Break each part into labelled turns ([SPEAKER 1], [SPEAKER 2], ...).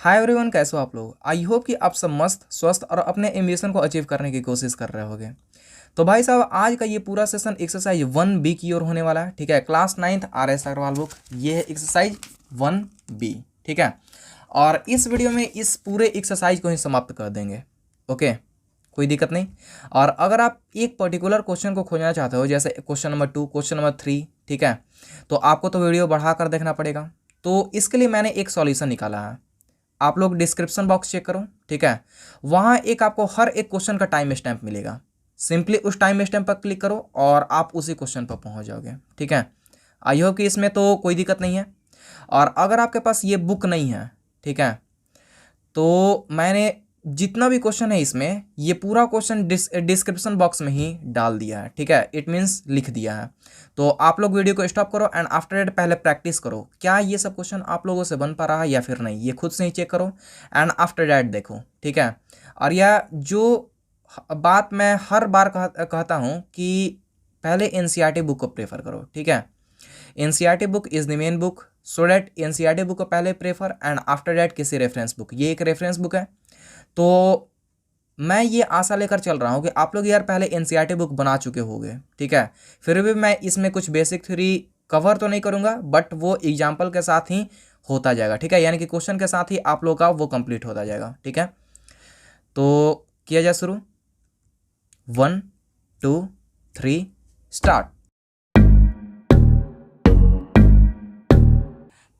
[SPEAKER 1] Hi everyone, कैसे हो आप लोग। आई होप कि आप सब मस्त स्वस्थ और अपने एम्बिशन को अचीव करने की कोशिश कर रहे होगे। तो भाई साहब, आज का ये पूरा सेशन एक्सरसाइज 1B की ओर होने वाला है। ठीक है, class 9th RS Agarwal book, ये है एक्सरसाइज 1B। ठीक है, और इस वीडियो में इस पूरे एक्सरसाइज को ही समाप्त कर देंगे। ओके, कोई दिक्कत नहीं। और अगर आप एक पर्टिकुलर क्वेश्चन को खोजना चाहते हो, जैसे क्वेश्चन नंबर 2, क्वेश्चन नंबर 3, ठीक है, तो आपको तो वीडियो बढ़ा कर देखना पड़ेगा। तो इसके लिए मैंने एक सॉल्यूशन निकाला है। आप लोग डिस्क्रिप्शन बॉक्स चेक करो। ठीक है, वहाँ एक आपको हर एक क्वेश्चन का टाइम स्टैम्प मिलेगा। सिंपली उस टाइम स्टैम्प पर क्लिक करो और आप उसी क्वेश्चन पर पहुँच जाओगे। ठीक है, आई होप कि इसमें तो कोई दिक्कत नहीं है। और अगर आपके पास ये बुक नहीं है, ठीक है, तो मैंने जितना भी क्वेश्चन है इसमें, ये पूरा क्वेश्चन डिस्क्रिप्शन बॉक्स में ही डाल दिया है। ठीक है, इट मीन्स लिख दिया है। तो आप लोग वीडियो को स्टॉप करो एंड आफ्टर दैट पहले प्रैक्टिस करो, क्या ये सब क्वेश्चन आप लोगों से बन पा रहा है या फिर नहीं, ये खुद से ही चेक करो एंड आफ्टर दैट देखो। ठीक है, और यह जो बात मैं हर बार कहता हूँ कि पहले एनसीईआरटी बुक को प्रेफर करो। ठीक है, NCERT book is the main book, so that NCERT book को पहले प्रेफर एंड आफ्टर डैट किसी रेफरेंस बुक। ये एक रेफरेंस बुक है। तो मैं ये आशा लेकर चल रहा हूँ कि आप लोग यार पहले एनसीईआरटी बुक बना चुके होंगे। ठीक है, फिर भी मैं इसमें कुछ बेसिक थ्योरी कवर तो नहीं करूँगा, बट वो एग्जाम्पल के साथ ही होता जाएगा। ठीक है, यानी कि क्वेश्चन के साथ ही आप लोग का वो कंप्लीट होता जाएगा। ठीक है, तो किया जाए शुरू। 1 2 3 स्टार्ट।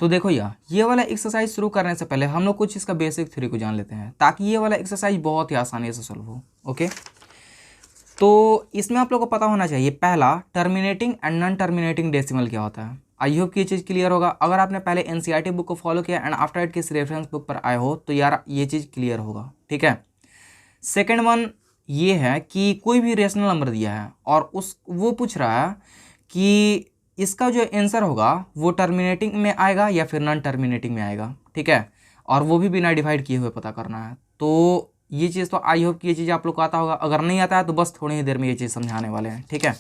[SPEAKER 1] तो देखो यार, ये वाला एक्सरसाइज शुरू करने से पहले हम लोग कुछ इसका बेसिक थ्योरी को जान लेते हैं, ताकि ये वाला एक्सरसाइज बहुत ही आसानी से सॉल्व हो। ओके, तो इसमें आप लोगों को पता होना चाहिए, पहला terminating and non terminating decimal क्या होता है। आई होप कि ये चीज़ क्लियर होगा। अगर आपने पहले एनसीईआरटी बुक को फॉलो किया एंड आफ्टर इट किस रेफरेंस बुक पर आए हो, तो यार ये चीज़ क्लियर होगा। ठीक है, सेकेंड वन ये है कि कोई भी रेशनल नंबर दिया है और उस वो पूछ रहा है कि इसका जो आंसर होगा वो टर्मिनेटिंग में आएगा या फिर नॉन टर्मिनेटिंग में आएगा। ठीक है, और वो भी बिना डिवाइड किए हुए पता करना है। तो ये चीज़ तो आई होप कि ये चीज़ आप लोग को आता होगा। अगर नहीं आता है तो बस थोड़ी ही देर में ये चीज़ समझाने वाले हैं। ठीक है,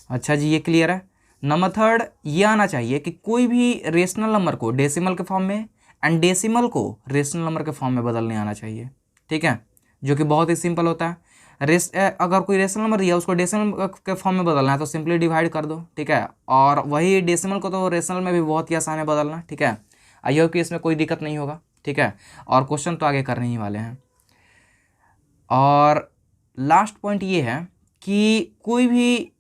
[SPEAKER 1] अच्छा जी, ये क्लियर है। नंबर थर्ड ये आना चाहिए कि कोई भी रेशनल नंबर को डेसिमल के फॉर्म में एंड डेसिमल को रेशनल नंबर के फॉर्म में बदलने आना चाहिए। ठीक है, जो कि बहुत ही सिंपल होता है। अगर कोई रेशनल नंबर दिया उसको डेसिमल के फॉर्म में बदलना है तो सिंपली डिवाइड कर दो। ठीक है, और वही डेसिमल को तो रेशनल में भी बहुत ही आसान है बदलना। ठीक है, आई होप कि इसमें कोई दिक्कत नहीं होगा। ठीक है, और क्वेश्चन तो आगे करने ही वाले हैं। और लास्ट पॉइंट ये है कि कोई भी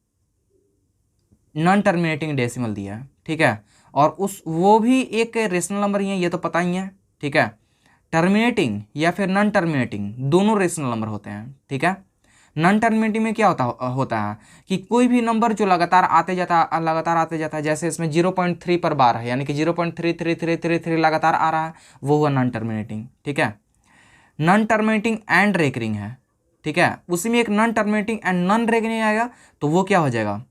[SPEAKER 1] नॉन टर्मिनेटिंग डेसिमल दिया है। ठीक है, और वो भी एक रेशनल नंबर ही है, ये तो पता ही है। ठीक है, टर्मिनेटिंग या फिर नॉन टर्मिनेटिंग दोनों रेशनल नंबर होते हैं। ठीक है, नॉन टर्मिनेटिंग में क्या होता है कि कोई भी नंबर जो लगातार आते जाता है, जैसे इसमें 0.3 पर बार है, यानी कि 0.333333 लगातार आ रहा है, वो हुआ नॉन टर्मिनेटिंग। ठीक है, नॉन टर्मिनेटिंग एंड रेकरिंग है। ठीक है, उसी में एक non terminating and non recurring आएगा, तो वो क्या हो जाएगा,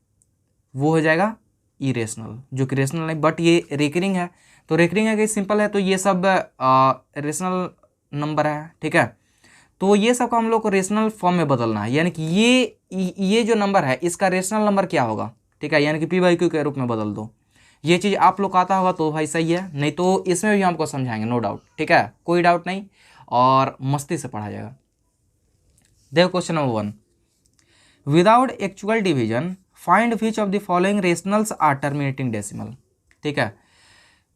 [SPEAKER 1] वो हो जाएगा इरेशनल, जो कि रेशनल नहीं, बट ये रेकरिंग है। तो रेकरिंग है कि सिंपल है, तो ये सब रेशनल नंबर है। ठीक है, तो ये सब का हम लोग को रेशनल फॉर्म में बदलना है, यानी कि ये जो नंबर है इसका रेशनल नंबर क्या होगा। ठीक है, यानी कि p/q के रूप में बदल दो। ये चीज़ आप लोग को आता होगा तो भाई सही है, नहीं तो इसमें भी हमको समझाएंगे, नो डाउट। ठीक है, कोई डाउट नहीं, और मस्ती से पढ़ा जाएगा। देखो question number 1, without actual division find which of the following rationals are terminating decimal. ठीक है,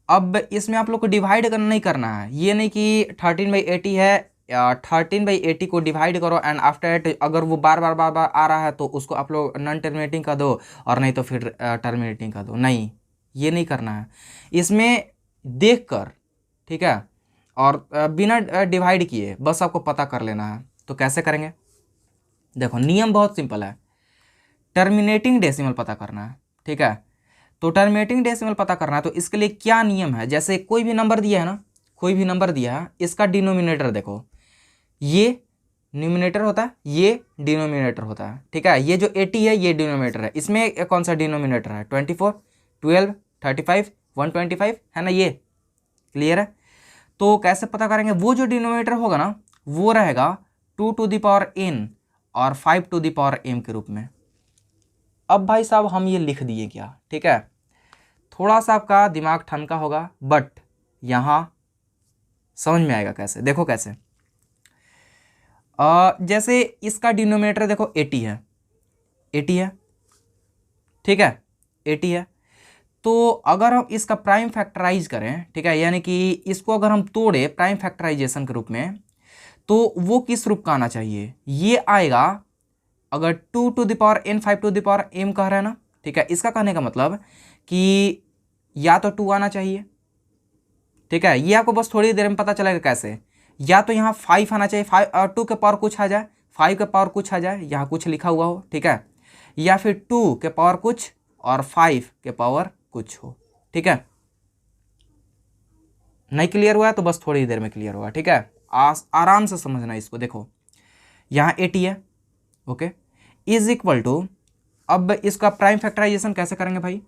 [SPEAKER 1] अब इसमें आप लोग को डिवाइड करना नहीं करना है, ये नहीं कि 13/80 है, 13/80 को डिवाइड करो एंड आफ्टर इट अगर वो बार बार आ रहा है तो उसको आप लोग नॉन टर्मिनेटिंग का दो, और नहीं तो फिर टर्मिनेटिंग का दो। नहीं, ये नहीं करना है, इसमें देख कर। ठीक है, और बिना डिवाइड किए बस आपको पता कर लेना है। तो कैसे करेंगे, देखो नियम बहुत सिंपल है, टर्मिनेटिंग डेसिमल पता करना है। ठीक है, तो टर्मिनेटिंग डेसिमल पता करना है, तो इसके लिए क्या नियम है, जैसे कोई भी नंबर दिया है ना, कोई भी नंबर दिया है, इसका डिनोमिनेटर देखो, ये न्यूमिनेटर होता है, ये डिनोमिनेटर होता है। ठीक है, ये जो 80 है ये डिनोमिनेटर है, इसमें कौन सा डिनोमिनेटर है, 24, 12, 35, 125 है ना, ये क्लियर है। तो कैसे पता करेंगे, वो जो डिनोमिनेटर होगा ना वो रहेगा 2n और 5m के रूप में। अब भाई साहब हम ये लिख दिए क्या। ठीक है, थोड़ा सा आपका दिमाग ठनका होगा, बट यहाँ समझ में आएगा कैसे, देखो कैसे। जैसे इसका डिनोमिनेटर देखो 80 है, 80 है, ठीक है, 80 है। तो अगर हम इसका प्राइम फैक्टराइज करें, ठीक है, यानी कि इसको अगर हम तोड़े प्राइम फैक्टराइजेशन के रूप में, तो वो किस रूप का आना चाहिए, ये आएगा, अगर 2 to the power n 5 to the power m कह रहा है ना, ठीक है, इसका कहने का मतलब कि या तो 2 आना चाहिए, ठीक है, ये आपको बस थोड़ी देर में पता चलेगा कैसे, या तो यहाँ 5 आना चाहिए, 5 और 2 के पावर कुछ आ जाए, 5 के पावर कुछ आ जाए, यहाँ कुछ लिखा हुआ हो, ठीक है, या फिर 2 के पावर कुछ और 5 के पावर कुछ हो, ठीक है। नहीं क्लियर हुआ है तो बस थोड़ी देर में क्लियर होगा, ठीक है, आराम से समझना इसको। देखो यहाँ 80 है, ओके, इज इक्वल टू, अब इसका प्राइम फैक्टराइजेशन कैसे करेंगे भाई,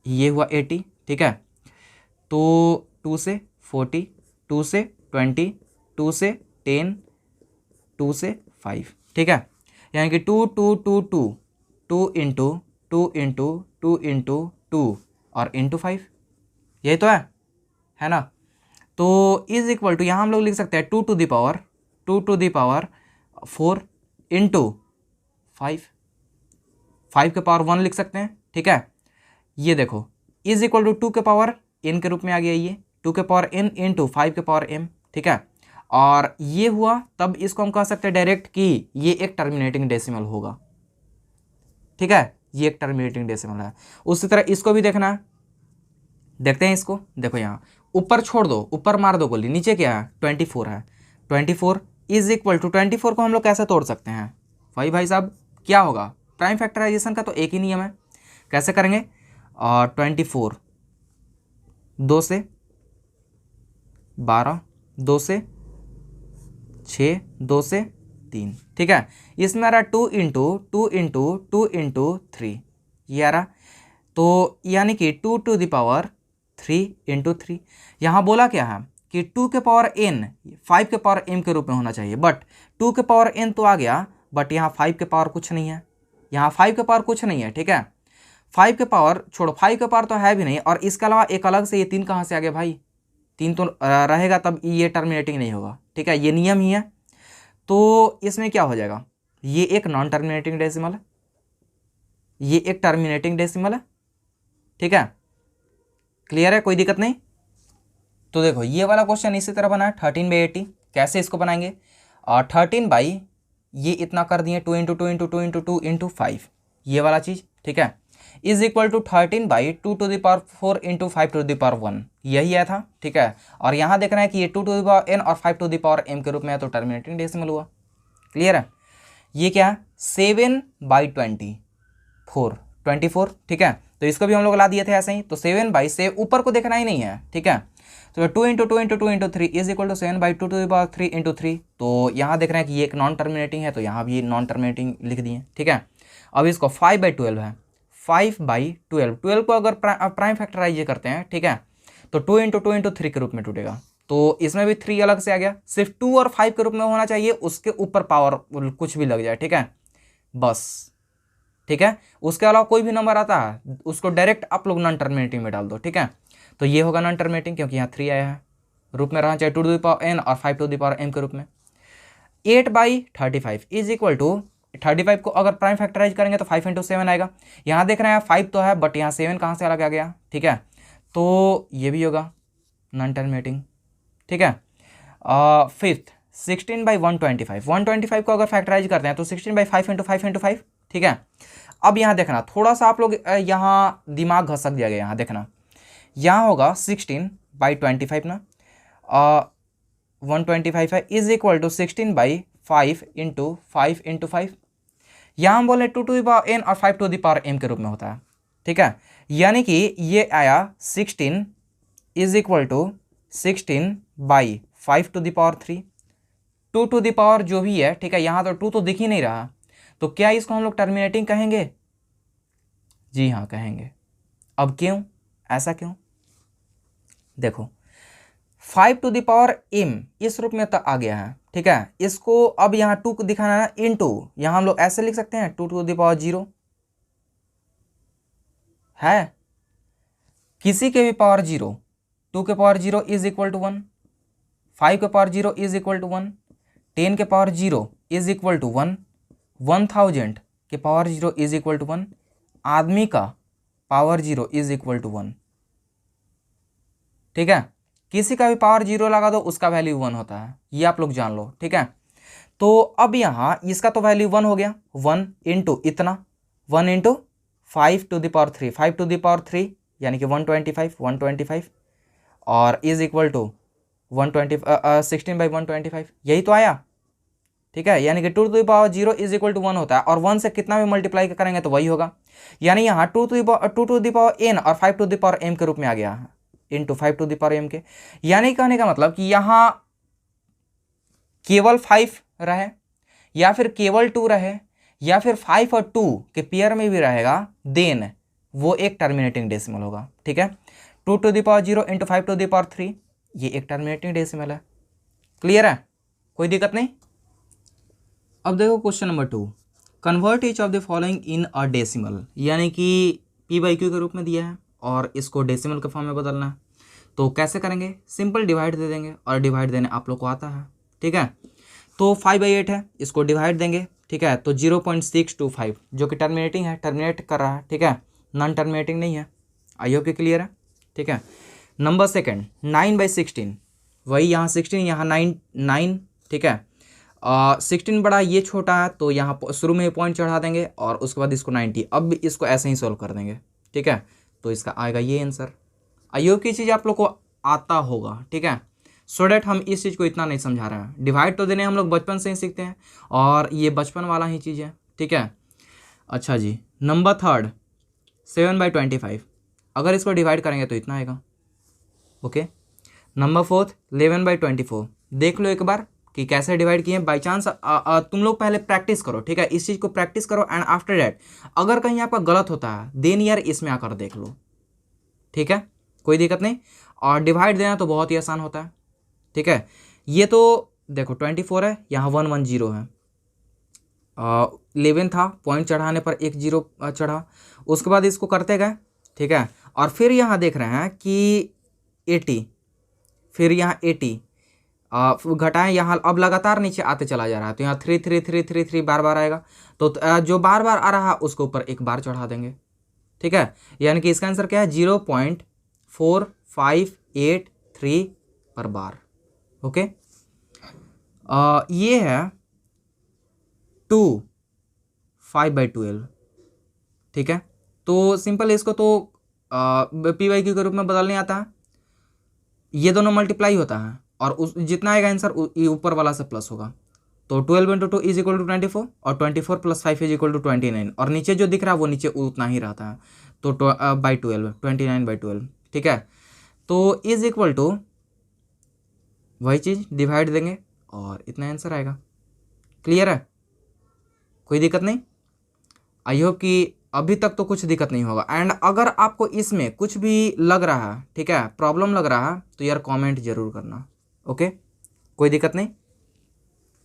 [SPEAKER 1] ये हुआ 80, ठीक है, तो 2 से 40, 2 से 20, 2 से 10, 2 से 5, ठीक है, यानी कि 2 2 2 2 2 इंटू 2 इंटू 2 इंटू 2 और इंटू 5, यही तो है ना। तो इज इक्वल टू, यहाँ हम लोग लिख सकते हैं 2 टू द पावर 4 इंटू 5, 5 के पावर 1 लिख सकते हैं, ठीक है। ये देखो इज इक्वल टू 2 के पावर n के रूप में आ गया, ये 2 के पावर n इंटू 5 के पावर m, ठीक है। और ये हुआ, तब इसको हम कह सकते हैं डायरेक्ट कि ये एक टर्मिनेटिंग डेसिमल होगा, ठीक है, ये एक टर्मिनेटिंग डेसिमल है। उसी तरह इसको भी देखना है, देखते हैं इसको। देखो यहाँ ऊपर छोड़ दो, ऊपर मार दो गोली, नीचे क्या है 24 है, 24 इज इक्वल टू 24 को हम लोग कैसे तोड़ सकते हैं भाई साहब, क्या होगा, प्राइम फैक्टराइजेशन का तो एक ही नियम है, कैसे करेंगे, और 24 2 से 12, 2 से 6, 2 से 3, ठीक है, इसमें आ रहा 2 इंटू 2 इंटू 2 इंटू 3, ये आ रहा, तो यानी कि 2 टू द पावर 3 इंटू 3। यहाँ बोला क्या है कि 2 के पावर n 5 के पावर m के रूप में होना चाहिए, बट 2 के पावर n तो आ गया, बट यहाँ 5 के पावर कुछ नहीं है, यहाँ 5 के पावर कुछ नहीं है, ठीक है, 5 के पावर छोड़ो, 5 के पावर तो है भी नहीं, और इसके अलावा एक अलग से ये 3 कहाँ से आ गया भाई, 3 तो रहेगा, तब ये टर्मिनेटिंग नहीं होगा, ठीक है, ये नियम ही है। तो इसमें क्या हो जाएगा, ये एक नॉन टर्मिनेटिंग डेसिमल है, ये एक टर्मिनेटिंग डेसिमल है, ठीक है, क्लियर है, कोई दिक्कत नहीं। तो देखो ये वाला क्वेश्चन इसी तरह बना है 13/80, कैसे इसको बनाएंगे, और 13 बाई ये इतना कर दिए 2 इंटू 2 इंटू 2 इंटू 2 इंटू 5, ये वाला चीज़, ठीक है, is equal to 13 by 2 to the power 4 into 5 to the power 1, यही आया था, ठीक है। और यहाँ देखना है कि ये 2 टू द पावर n और 5 टू द पावर m के रूप में है, तो टर्मिनेटिंग डेसिमल हुआ, क्लियर है। ये क्या है 7/24, ठीक है, तो इसको भी हम लोग ला दिए थे ऐसे ही, तो 7 से ऊपर को देखना ही नहीं है, ठीक है, तो 2 into 2 into 2 into 3 is equal to 7/2 to the power 3 into 3, तो यहाँ देख रहे हैं कि ये एक नॉन टर्मिनेटिंग है, तो यहाँ भी नॉन टर्मिनेटिंग लिख दिए, ठीक है। अब इसको 5/12 है, 5/12, 12 को अगर प्राइम फैक्टराइज करते हैं, ठीक है, तो 2 इंटू 2 इंटू 3 के रूप में टूटेगा, तो इसमें भी 3 अलग से आ गया, सिर्फ 2 और 5 के रूप में होना चाहिए, उसके ऊपर पावर कुछ भी लग जाए, ठीक है, बस, ठीक है, उसके अलावा कोई भी नंबर आता है उसको डायरेक्ट आप लोग नॉन टर्मिनेटिंग में डाल दो, ठीक है। तो ये होगा नॉन टर्मिनेटिंग, क्योंकि यहाँ 3 आया है, रूप में रहना चाहिए 2 टू द पावर n और 5 टू द पावर m के रूप में। 8/35 इज इक्वल टू 35 को अगर प्राइम फैक्टराइज करेंगे तो 5 इंटू 7 आएगा, यहाँ देख रहे हैं 5 तो है, बट यहाँ 7 कहाँ से अलग आ गया, ठीक है, तो ये भी होगा नॉन टर्मिनेटिंग, ठीक है। फिफ्थ 16/125, 125 को अगर फैक्टराइज करते हैं तो 16/5 इंटू 5 इंटू 5, ठीक है। अब यहाँ देखना थोड़ा सा आप लोग यहाँ दिमाग घसक जाएगा, यहाँ देखना, यहाँ होगा 16/25 ना, 125 है, is equal to 16/5 into 5 into 5, यहाँ हम बोले 2 टू द पावर n और 5 टू द पावर m के रूप में होता है, ठीक है, यानी कि ये आया 16 is equal to 16/5 to the power 3, 2 to the power जो भी है, ठीक है, यहाँ तो 2 तो दिख ही नहीं रहा, तो क्या इसको हम लोग टर्मिनेटिंग कहेंगे, जी हाँ कहेंगे। अब क्यों, ऐसा क्यों, देखो 5 टू द पावर m इस रूप में तक आ गया है, ठीक है, इसको अब यहाँ 2 को दिखाना है इनटू, यहाँ हम लोग ऐसे लिख सकते हैं 2 टू द पावर 0 है, किसी के भी पावर 0, 2 के पावर 0 इज इक्वल टू 1, 5 के पावर 0 इज इक्वल टू 1, 10 के पावर 0 इज इक्वल टू 1, 1000 के पावर 0 इज इक्वल टू 1, आदमी का पावर 0 इज इक्वल टू 1। ठीक है, किसी का भी पावर 0 लगा दो उसका वैल्यू 1 होता है, ये आप लोग जान लो। ठीक है, तो अब यहाँ इसका तो वैल्यू 1 हो गया, 1 इंटू इतना, 1 into 5 to the power 3, 5 to the power 3 यानी कि 125 और इज इक्वल टू 16 बाई 125, यही तो आया। ठीक है, यानी कि 2 to the power 0 is equal to 1 होता है, और 1 से कितना भी मल्टीप्लाई करेंगे तो वही होगा। यानी यहाँ 2 टू द पावर n और 5 टू द पावर m के रूप में आ गया है, into 5 to the power m के। यानी कहने का मतलब कि यहाँ केवल 5 रहे या फिर केवल 2 रहे या फिर 5 और 2 के पेयर में भी रहेगा, देन वो एक टर्मिनेटिंग डेसिमल होगा। ठीक है, 2 to the power 0 into 5 to the power 3, ये एक टर्मिनेटिंग डेसिमल है। क्लियर है, कोई दिक्कत नहीं। अब देखो question number 2, convert each of the following in a decimal, यानी कि p/q के रूप में दिया है और इसको डेसिमल के फॉर्म में बदलना है। तो कैसे करेंगे, सिंपल डिवाइड दे देंगे, और डिवाइड देने आप लोग को आता है। ठीक है, तो 5/8 है, इसको डिवाइड देंगे। ठीक है, तो 0.625 जो कि टर्मिनेटिंग है, टर्मिनेट कर रहा है। ठीक है, नॉन टर्मिनेटिंग नहीं है। आई होप कि क्लियर है। ठीक है, नंबर सेकंड 9/16, वही यहाँ 16 यहाँ 9। ठीक है, 16 बड़ा ये छोटा है, तो यहाँ शुरू में पॉइंट चढ़ा देंगे और उसके बाद इसको 90। अब इसको ऐसे ही सोल्व कर देंगे। ठीक है, तो इसका आएगा ये आंसर। आई होप की चीज़ आप लोग को आता होगा। ठीक है, सो डैट हम इस चीज़ को इतना नहीं समझा रहे हैं। डिवाइड तो देने हम लोग बचपन से ही सीखते हैं, और ये बचपन वाला ही चीज़ है। ठीक है, अच्छा जी, नंबर थर्ड 7/25, अगर इसको डिवाइड करेंगे तो इतना आएगा। ओके, नंबर फोर्थ 11/24, देख लो एक बार कि कैसे डिवाइड किए। बाई चांस तुम लोग पहले प्रैक्टिस करो। ठीक है, इस चीज़ को प्रैक्टिस करो, एंड आफ्टर डैट अगर कहीं आपका गलत होता है देन यार इसमें आकर देख लो। ठीक है, कोई दिक्कत नहीं। और डिवाइड देना तो बहुत ही आसान होता है। ठीक है, ये तो देखो 24 है, यहाँ 110 है, 11 था, पॉइंट चढ़ाने पर एक 0 चढ़ा, उसके बाद इसको करते गए। ठीक है, और फिर यहाँ देख रहे हैं कि 80, फिर यहाँ 80 घटाएं, यहाँ अब लगातार नीचे आते चला जा रहा है, तो यहाँ 3 3 3 3 3 बार बार आएगा। तो जो बार बार आ रहा है उसके ऊपर एक बार चढ़ा देंगे। ठीक है, यानी कि इसका आंसर क्या है, 0.4583 पर बार। ओके, ये है 2 5/12। ठीक है, तो सिंपल इसको तो p/q के रूप में बदलने आता है। ये दोनों मल्टीप्लाई होता है और उस जितना आएगा आंसर ऊपर वाला से प्लस होगा। तो 12 इंटू 2 इज इक्वल टू 24, और 24 + 5 इज इक्वल टू 29, और नीचे जो दिख रहा है वो नीचे उतना ही रहता है, तो बाई 12 29/12। ठीक है, तो इज इक्वल टू वही चीज़ डिवाइड देंगे और इतना आंसर आएगा। क्लियर है, कोई दिक्कत नहीं। आई होप कि अभी तक तो कुछ दिक्कत नहीं होगा। एंड अगर आपको इसमें कुछ भी लग रहा है, ठीक है, प्रॉब्लम लग रहा है, तो यार कमेंट जरूर करना। ओके, कोई दिक्कत नहीं।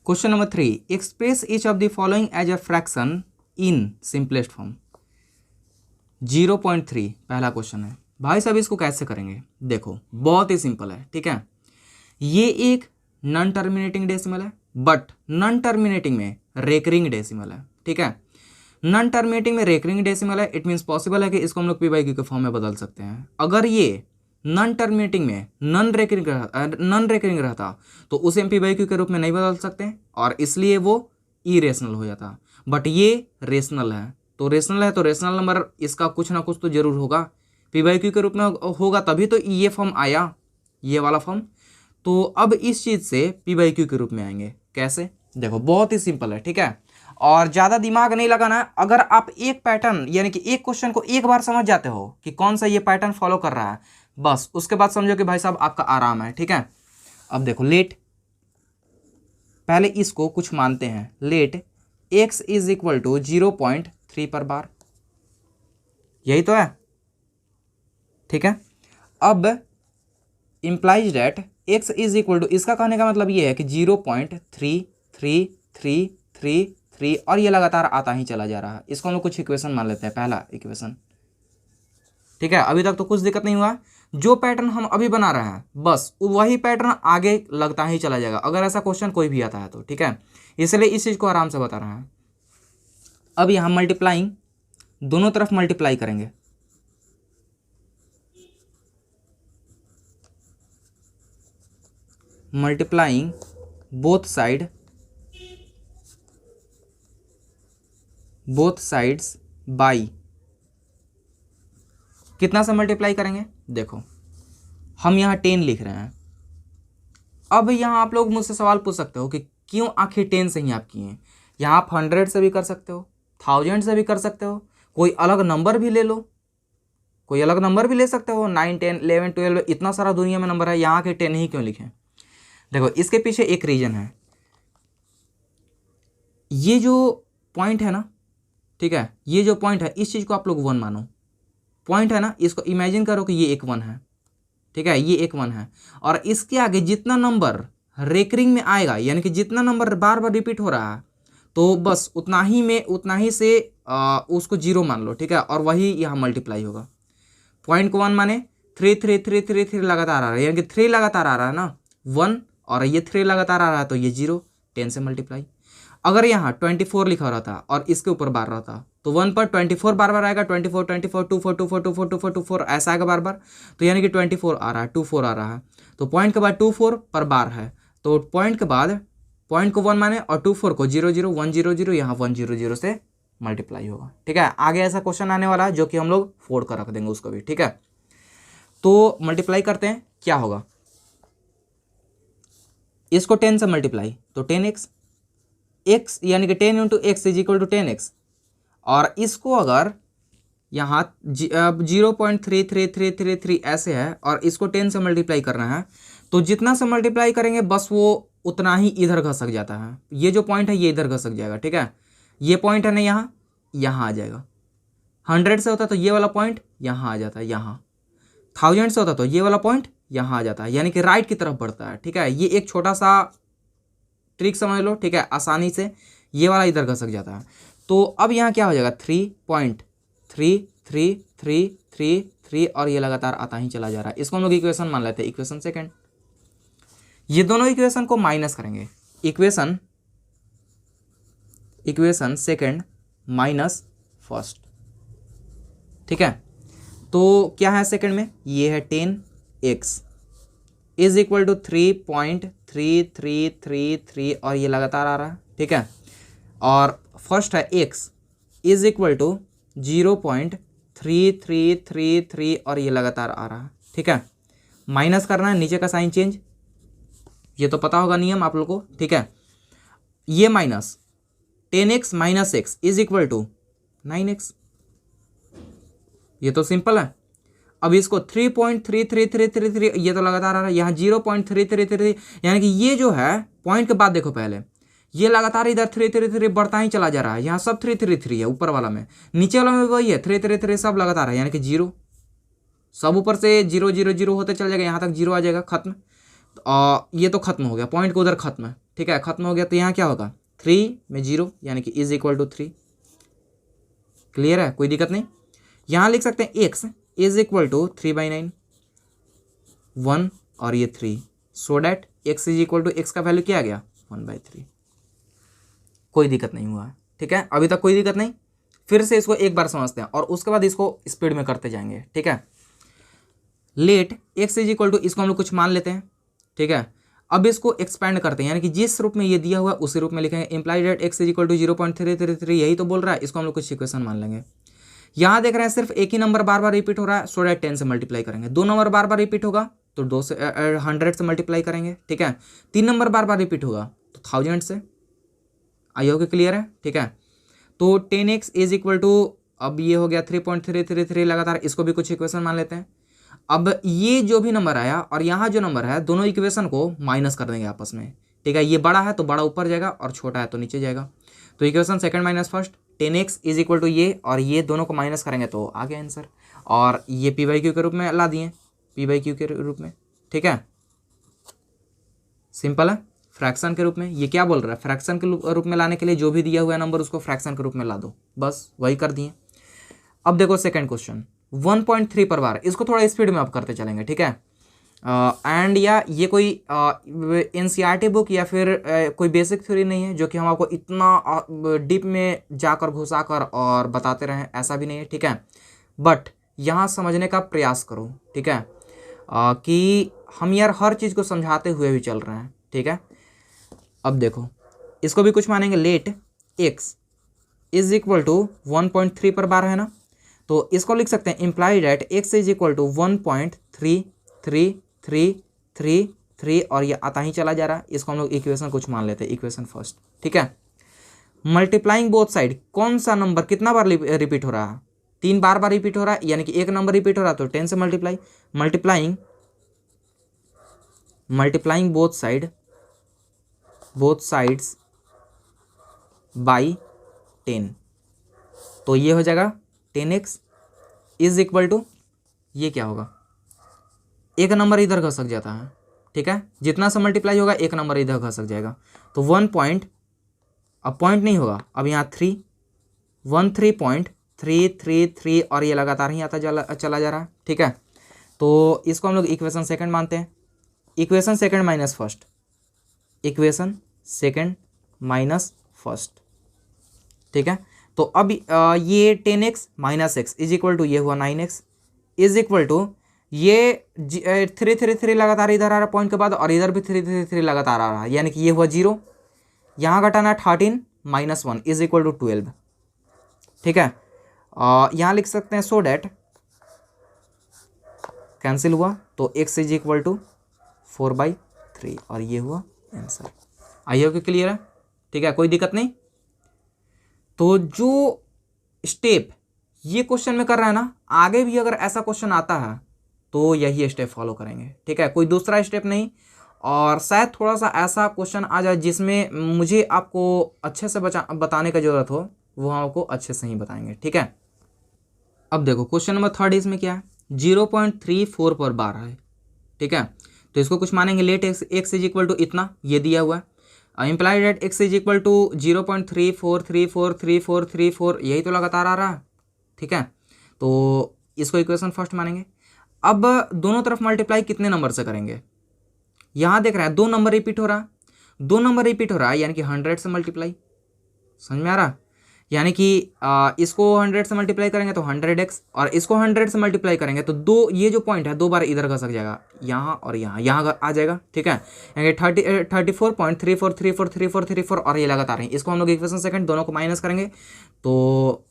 [SPEAKER 1] Question number 3, express each of the following as a fraction in simplest form. 0.3 पहला क्वेश्चन है। भाई साहब इसको कैसे करेंगे, देखो बहुत ही सिंपल है। ठीक है, ये एक नॉन टर्मिनेटिंग डेसिमल है, बट नॉन टर्मिनेटिंग में रेकरिंग डेसिमल है। ठीक है, नॉन टर्मिनेटिंग में रेकरिंग डेसिमल है, इट मीन्स पॉसिबल है कि इसको हम लोग p/q के फॉर्म में बदल सकते हैं। अगर ये नॉन टर्मिनेटिंग में नॉन रेकरिंग रहता तो उसे हम p/q के रूप में नहीं बदल सकते, और इसलिए वो इरेशनल हो जाता। बट ये रेशनल है, तो रेशनल है तो रेशनल नंबर इसका कुछ ना कुछ तो जरूर होगा, p/q के रूप में होगा, तभी तो ये फॉर्म आया, ये वाला फॉर्म। तो अब इस चीज़ से p/q के रूप में आएंगे। कैसे, देखो बहुत ही सिंपल है। ठीक है, और ज़्यादा दिमाग नहीं लगाना है। अगर आप एक पैटर्न यानी कि एक क्वेश्चन को एक बार समझ जाते हो कि कौन सा ये पैटर्न फॉलो कर रहा है, बस उसके बाद समझो कि भाई साहब आपका आराम है। ठीक है, अब देखो लेट, पहले इसको कुछ मानते हैं, let x is equal to 0.3 पर बार, यही तो है। ठीक है, अब implies that x is equal to, इसका कहने का मतलब ये है कि 0.333333, और ये लगातार आता ही चला जा रहा है। इसको हम लोग कुछ इक्वेशन मान लेते हैं, पहला इक्वेशन। ठीक है, अभी तक तो कुछ दिक्कत नहीं हुआ। जो पैटर्न हम अभी बना रहे हैं बस वही पैटर्न आगे लगता ही चला जाएगा, अगर ऐसा क्वेश्चन कोई भी आता है तो, ठीक है। इसलिए इस चीज़ को आराम से बता रहे हैं। अब यहाँ मल्टीप्लाइंग, दोनों तरफ मल्टीप्लाई करेंगे, मल्टीप्लाइंग बोथ साइड्स बाई, कितना से मल्टीप्लाई करेंगे? देखो हम यहाँ 10 लिख रहे हैं। अब यहाँ आप लोग मुझसे सवाल पूछ सकते हो कि क्यों आखिर 10 से ही आप किए हैं? यहाँ आप 100 से भी कर सकते हो, 1000 से भी कर सकते हो, कोई अलग नंबर भी ले लो, कोई अलग नंबर भी ले सकते हो, 9, 10, 11, 12, इतना सारा दुनिया में नंबर है, यहाँ के 10 ही क्यों लिखें? देखो इसके पीछे एक रीजन है। ये जो पॉइंट है ना, ठीक है, ये जो पॉइंट है इस चीज़ को आप लोग 1 मानो, पॉइंट है ना, इसको इमेजिन करो कि ये एक 1 है, ठीक है, ये एक 1 है, और इसके आगे जितना नंबर रेकरिंग में आएगा, यानी कि जितना नंबर बार बार रिपीट हो रहा है, तो बस उतना ही से उसको 0 मान लो, ठीक है, और वही यहाँ मल्टीप्लाई होगा। पॉइंट को 1 माने 3 3 3 3 3 लगातार आ रहा है, यानी कि 3 लगातार आ रहा है ना 1, और ये 3 लगातार आ रहा है तो ये 0, 10 से मल्टीप्लाई। अगर यहाँ 24 लिखा रहता और इसके ऊपर बार रहता तो 1 पर 24 बार बार आएगा, 24 24 24 24 24 24 24 ऐसा आएगा बार बार, तो यानी कि 24 आ रहा है, 24 आ रहा है, तो पॉइंट के बाद 24 पर बार है, तो पॉइंट के बाद पॉइंट को 1 माने और 24 को 0 0 1 0 0, यहाँ 1 0 0 से मल्टीप्लाई होगा, ठीक है। आगे ऐसा क्वेश्चन आने वाला है जो कि हम लोग फोड़ कर रख देंगे उसको भी, ठीक है। तो मल्टीप्लाई करते हैं, क्या होगा? इसको 10 से मल्टीप्लाई तो 10x, x यानी कि 10 into x is equal to 10x, और इसको अगर यहाँ 0.3333 ऐसे है और इसको 10 से मल्टीप्लाई करना है, तो जितना से मल्टीप्लाई करेंगे बस वो उतना ही इधर घसक जाता है। ये जो पॉइंट है ये इधर घसक जाएगा, ठीक है, ये पॉइंट है ना यहाँ आ जाएगा। 100 से होता तो ये वाला पॉइंट यहाँ आ जाता है, यहाँ 1000 से होता तो ये वाला पॉइंट यहाँ आ जाता है, यानी कि राइट की तरफ बढ़ता है, ठीक है। ये एक छोटा सा ट्रिक समझ लो, ठीक है, आसानी से ये वाला इधर घसक जाता है। तो अब यहाँ क्या हो जाएगा 3.3333 और ये लगातार आता ही चला जा रहा है। इसको हम लोग इक्वेशन मान लेते हैं, इक्वेशन सेकंड। ये दोनों इक्वेशन को माइनस करेंगे, इक्वेशन सेकंड माइनस फर्स्ट, ठीक है। तो क्या है सेकंड में? ये है 10x इज इक्वल टू 3.3333 और ये लगातार आ रहा है, ठीक है। और फर्स्ट है x इज इक्वल टू 0.3333 और ये लगातार आ रहा है, ठीक है। माइनस करना है, नीचे का साइन चेंज, ये तो पता होगा नियम आप लोग को, ठीक है। ये minus 10x minus x is equal to 9x, ये तो सिंपल है। अब इसको 3.3333 ये तो लगातार आ रहा है, यहाँ 0.333, यानी कि ये जो है पॉइंट के बाद देखो पहले ये लगातार इधर 333 बढ़ता ही चला जा रहा है, यहाँ सब 333 है ऊपर वाला में, नीचे वाला में वही है 333 सब लगातार है, यानी कि 0 सब ऊपर से 0 0 0 होते चल जाएगा, यहाँ तक 0 आ जाएगा, खत्म। ये तो खत्म हो गया, पॉइंट को उधर खत्म है, ठीक है, खत्म हो गया। तो यहाँ क्या होगा 3 में 0 यानी कि इज इक्वल टू 3, क्लियर है, कोई दिक्कत नहीं। यहाँ लिख सकते हैं x इज इक्वल टू 3/9 1 और ये 3, so that x is equal to x का वैल्यू क्या आ गया 1/3। कोई दिक्कत नहीं हुआ है, ठीक है, अभी तक कोई दिक्कत नहीं। फिर से इसको एक बार समझते हैं और उसके बाद इसको स्पीड में करते जाएंगे, ठीक है। Let x is equal to, इसको हम लोग कुछ मान लेते हैं, ठीक है। अब इसको एक्सपेंड करते हैं, यानी कि जिस रूप में ये दिया हुआ है उसी रूप में लिखेंगे। Imply that x is equal to 0.333 यही तो बोल रहा है, इसको हम लोग कुछ इक्वेशन मान लेंगे। यहाँ देख रहे हैं सिर्फ एक ही नंबर बार बार रिपीट हो रहा है, सो डैट 10 से मल्टीप्लाई करेंगे। 2 नंबर बार बार रिपीट होगा तो 100 से मल्टीप्लाई करेंगे, ठीक है। 3 नंबर बार बार रिपीट होगा तो 1000 से। आई होप क्लियर है, ठीक है। तो 10x इज इक्वल टू, अब ये हो गया 3.333 लगातार, इसको भी कुछ इक्वेशन मान लेते हैं। अब ये जो भी नंबर आया और यहाँ जो नंबर है दोनों इक्वेशन को माइनस कर देंगे आपस में, ठीक है। ये बड़ा है तो बड़ा ऊपर जाएगा और छोटा है तो नीचे जाएगा। तो equation second minus first, 10x is equal to ये और ये दोनों को माइनस करेंगे तो आ गया आंसर, और ये p/q के रूप में ला दिए, p/q के रूप में, ठीक है। सिंपल है, फ्रैक्शन के रूप में। ये क्या बोल रहा है, फ्रैक्शन के रूप में लाने के लिए जो भी दिया हुआ है नंबर उसको फ्रैक्शन के रूप में ला दो, बस वही कर दिए। अब देखो सेकंड क्वेश्चन, 1.3 पर बार। इसको थोड़ा स्पीड में आप करते चलेंगे, ठीक है। एंड या ये कोई एनसीईआरटी बुक या फिर कोई बेसिक थ्योरी नहीं है जो कि हम आपको इतना डीप में जाकर घुसाकर और बताते रहें, ऐसा भी नहीं है, ठीक है। बट यहाँ समझने का प्रयास करो, ठीक है, कि हम यार हर चीज़ को समझाते हुए भी चल रहे हैं, ठीक है। अब देखो इसको भी कुछ मानेंगे, let x is equal to 1.3 पर बार है ना, तो इसको लिख सकते हैं imply that x is equal to 1.333333 और ये आता ही चला जा रहा है। इसको हम लोग इक्वेशन कुछ मान लेते हैं, इक्वेशन फर्स्ट, ठीक है। मल्टीप्लाइंग बोथ साइड, कौन सा नंबर कितना बार रिपीट हो रहा है, 3 बार रिपीट हो रहा है, यानी कि एक नंबर रिपीट हो रहा है तो 10 से multiply, multiplying both sides by 10, तो ये हो जाएगा 10x इज इक्वल टू, ये क्या होगा, एक नंबर इधर घसक जाता है, ठीक है, जितना सा मल्टीप्लाई होगा एक नंबर इधर घसक जाएगा, तो 1 पॉइंट, अब पॉइंट नहीं होगा, अब यहाँ 13.333 और ये लगातार ही आता चला जा रहा है, ठीक है। तो इसको हम लोग इक्वेशन सेकंड मानते हैं, equation second minus first, equation second minus first, ठीक है। तो अब ये 10x minus x is equal to, ये हुआ 9x इज इक्वल टू, ये 333 लगातार इधर आ रहा है पॉइंट के बाद, और इधर भी 333 लगातार आ रहा है, यानी कि ये हुआ 0, यहाँ घटाना 13 माइनस 1 इज इक्वल टू 12, ठीक है। यहाँ लिख सकते हैं सो डैट, कैंसिल हुआ तो x इज इक्वल टू 4/3 और ये हुआ आंसर। आई होप कि क्लियर है, ठीक है, कोई दिक्कत नहीं। तो जो स्टेप ये क्वेश्चन में कर रहा है ना, आगे भी अगर ऐसा क्वेश्चन आता है तो यही स्टेप फॉलो करेंगे, ठीक है, कोई दूसरा स्टेप नहीं। और शायद थोड़ा सा ऐसा क्वेश्चन आ जाए जिसमें मुझे आपको अच्छे से बताने का ज़रूरत हो, वो हम आपको अच्छे से ही बताएंगे, ठीक है। अब देखो क्वेश्चन नंबर 3 इसमें क्या है, 0.34 पर बार है, ठीक है। तो इसको कुछ मानेंगे, let x is equal to इतना, ये दिया हुआ है, imply that x is equal to 0.34343434, यही तो लगातार आ रहा है, ठीक है। तो इसको इक्वेशन फर्स्ट मानेंगे। अब दोनों तरफ मल्टीप्लाई कितने नंबर से करेंगे, यहाँ देख रहे हैं 2 नंबर रिपीट हो रहा है, 2 नंबर रिपीट हो रहा है, यानी कि 100 से मल्टीप्लाई, समझ में आ रहा, यानी कि इसको 100 से मल्टीप्लाई करेंगे तो 100x, और इसको 100 से मल्टीप्लाई करेंगे तो दो, ये जो पॉइंट है 2 बार इधर घसक जाएगा, यहाँ और यहाँ आ जाएगा, ठीक है, यानी 34.34343434 और ये लगातार है। इसको हम लोग इक्वेशन सेकंड दोनों को माइनस करेंगे तो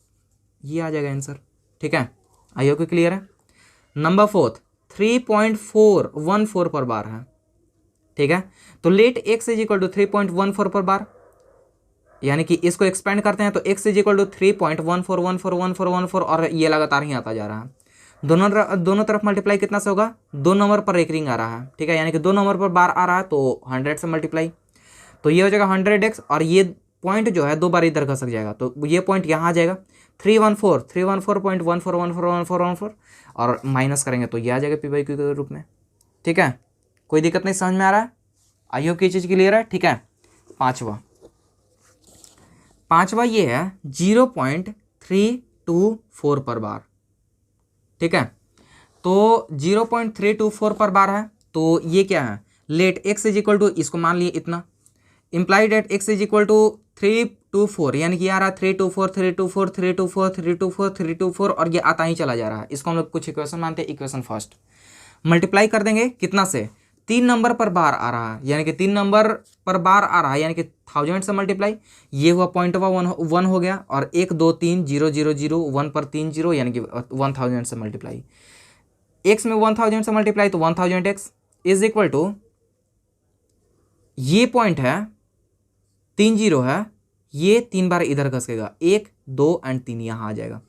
[SPEAKER 1] ये आ जाएगा आंसर, ठीक है। आई होप कि क्लियर है। नंबर 4 3.414 पर बार है, ठीक है। तो let x is equal to 3.14 पर बार, यानी कि इसको एक्सपेंड करते हैं तो x इज इक्वल टू 3.14141414 और ये लगातार ही आता जा रहा है। दोनों तरफ मल्टीप्लाई कितना से होगा, 2 नंबर पर एक रिंग आ रहा है, ठीक है, यानी कि 2 नंबर पर बार आ रहा है तो 100 से मल्टीप्लाई, तो ये हो जाएगा 100x, और ये पॉइंट जो है 2 बार इधर घसक जाएगा तो ये पॉइंट यहाँ आ जाएगा 314.141414 और माइनस करेंगे तो ये आ जाएगा p/q के रूप में, ठीक है। कोई दिक्कत नहीं, समझ में आ रहा है, आई होप की चीज़ क्लियर है, ठीक है। पांचवा ये है 0.324 पर बार, ठीक है। तो 0.324 पर बार है, तो ये क्या है, let x is equal to, इसको मान लिए इतना, implied that x is equal to 324, यानी कि आ रहा है 324 324 324 324 324 और ये आता ही चला जा रहा है। इसको हम लोग कुछ इक्वेशन मानते हैं, इक्वेशन फर्स्ट मल्टीप्लाई कर देंगे कितना से, 3 नंबर पर बार आ रहा है, यानी कि 3 नंबर पर बार आ रहा है, यानी कि 1000 से मल्टीप्लाई, ये हुआ 0.1 हो गया, और 1 2 3 0 0 0 1 पर 3 0, यानी कि 1000 से मल्टीप्लाई, x में 1000 से मल्टीप्लाई तो 1000x इज इक्वल टू, ये पॉइंट है 3 0 है, ये 3 बार इधर घसकेगा, 1 2 एंड 3 यहाँ आ जाएगा,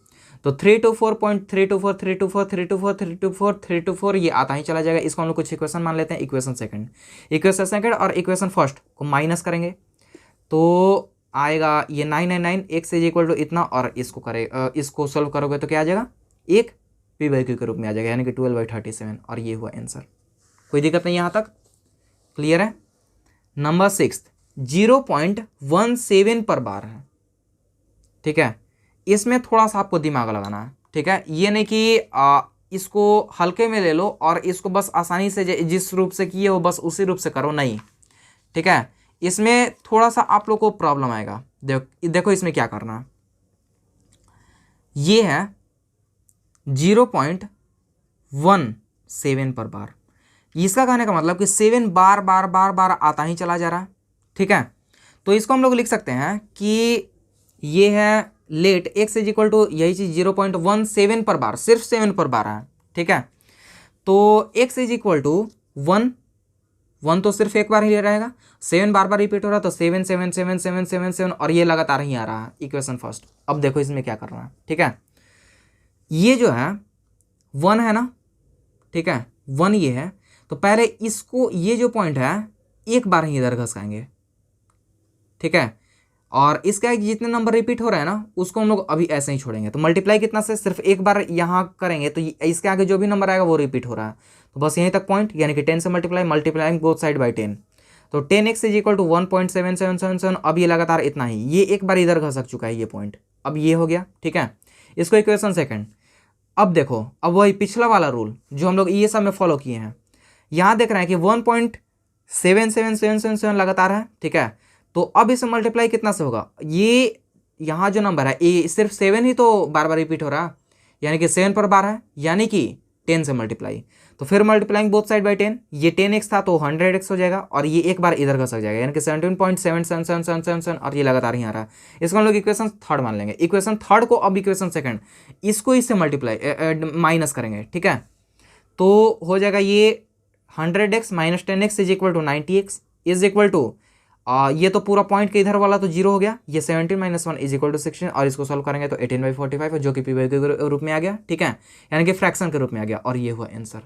[SPEAKER 1] तो 324.324 324 324 324 324 ये आता ही चला जाएगा। इसको हम लोग कुछ इक्वेशन मान लेते हैं, इक्वेशन सेकंड और इक्वेशन फर्स्ट को माइनस करेंगे तो आएगा ये 999 x इज इक्वल टू इतना, और इसको सोल्व करोगे तो क्या आ जाएगा, एक p/q के रूप में आ जाएगा, यानी कि 12/37 और ये हुआ आंसर। कोई दिक्कत नहीं, यहाँ तक क्लियर है। नंबर 6 0.17 पर बार है, ठीक है। इसमें थोड़ा सा आपको दिमाग लगाना है, ठीक है, ये नहीं कि इसको हल्के में ले लो और इसको बस आसानी से जिस रूप से किए हो बस उसी रूप से करो, नहीं। ठीक है, इसमें थोड़ा सा आप लोग को प्रॉब्लम आएगा। देखो इसमें क्या करना है, ये है 0.17 पर बार। इसका कहने का मतलब कि 7 बार बार बार बार आता ही चला जा रहा है। ठीक है, तो इसको हम लोग लिख सकते हैं कि ये है let x is equal to यही चीज 0.17 पर बार, सिर्फ 7 पर बार है। ठीक है, तो एक्स इज इक्वल टू 1 तो सिर्फ एक बार ही रहेगा, 7 बार बार रिपीट हो रहा है तो 7 7 7 7 7 7 और ये लगातार ही आ रहा है इक्वेशन फर्स्ट। अब देखो इसमें क्या करना है। ठीक है, ये जो है 1 है ना, ठीक है 1 ये है, तो पहले इसको ये जो पॉइंट है एक बार ही इधर घसकाएंगे। ठीक है, और इसका जितने नंबर रिपीट हो रहा है ना उसको हम लोग अभी ऐसे ही छोड़ेंगे। तो मल्टीप्लाई कितना से सिर्फ एक बार यहाँ करेंगे तो इसके आगे जो भी नंबर आएगा वो रिपीट हो रहा है, तो बस यहीं तक पॉइंट, यानी कि 10 से मल्टीप्लाइंग बोथ साइड बाई 10, तो 10x इज इक्वल टू 1.7777। अब ये लगातार इतना ही, ये एक बार इधर घसक चुका है ये पॉइंट, अब ये हो गया। ठीक है, इसको इक्वेशन सेकंड। अब देखो, अब वही पिछला वाला रूल जो हम लोग ये सब में फॉलो किए हैं, यहाँ देख रहे हैं कि 1.7777 लगातार है। ठीक है, तो अब इसे मल्टीप्लाई कितना से होगा, ये यहाँ जो नंबर है ये सिर्फ 7 ही तो बार बार रिपीट हो रहा है, यानी कि 7 पर बार है, यानी कि 10 से मल्टीप्लाई, तो फिर मल्टीप्लाइंग बोथ साइड बाई 10, ये 10x था तो 100x हो जाएगा और ये एक बार इधर घसक जाएगा, यानी कि 17.7777 और ये लगातार ही आ रहा है। इसको हम लोग इक्वेशन थर्ड मान लेंगे। इक्वेशन थर्ड को अब इक्वेशन सेकंड, इसको इससे मल्टीप्लाई माइनस करेंगे। ठीक है, तो हो जाएगा ये 100x minus 10x is equal to 90x is equal to ये तो पूरा पॉइंट के इधर वाला तो जीरो हो गया, ये 17 माइनस 1 इज इक्वल टू 16 और इसको सॉल्व करेंगे तो 18/45 जो कि पी के रूप में आ गया। ठीक है, यानी कि फ्रैक्शन के रूप में आ गया और ये हुआ आंसर।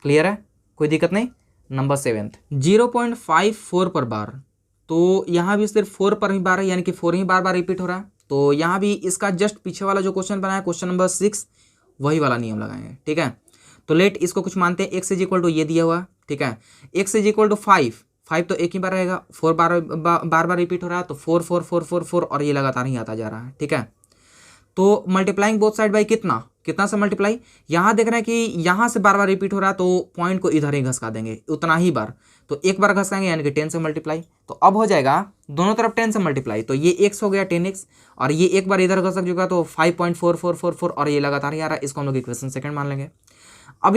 [SPEAKER 1] क्लियर है, कोई दिक्कत नहीं। नंबर 7 0.54 पर बार, तो यहाँ भी सिर्फ 4 पर ही बार है, यानी कि 4 ही बार बार रिपीट हो रहा है। तो यहाँ भी इसका जस्ट पीछे वाला जो क्वेश्चन बनाया क्वेश्चन नंबर 6 वही वाला नियम लगाएंगे। ठीक है, तो लेट इसको कुछ मानते हैं, एक्स इज इक्वल टू ये दिया हुआ। ठीक है, एक्स इज इक्वल टू 5 तो एक ही बार रहेगा, 4 बार रिपीट हो रहा है तो 4 4 4 4 4 और ये लगातार ही आता जा रहा है। ठीक है, तो मल्टीप्लाइंग बोथ साइड बाई कितना से मल्टीप्लाई, यहाँ देख रहे हैं कि यहाँ से बार बार रिपीट हो रहा है तो पॉइंट को इधर ही घसका देंगे उतना ही बार, तो एक बार घसकाएंगे यानी कि 10 से मल्टीप्लाई, तो अब हो जाएगा दोनों तरफ 10 से मल्टीप्लाई, तो ये x हो गया 10x और ये एक बार इधर घसक चुका तो 5.4444 और ये लगातार ही आ रहा है। इसको हम लोग इक्वेशन सेकंड मान लेंगे। अब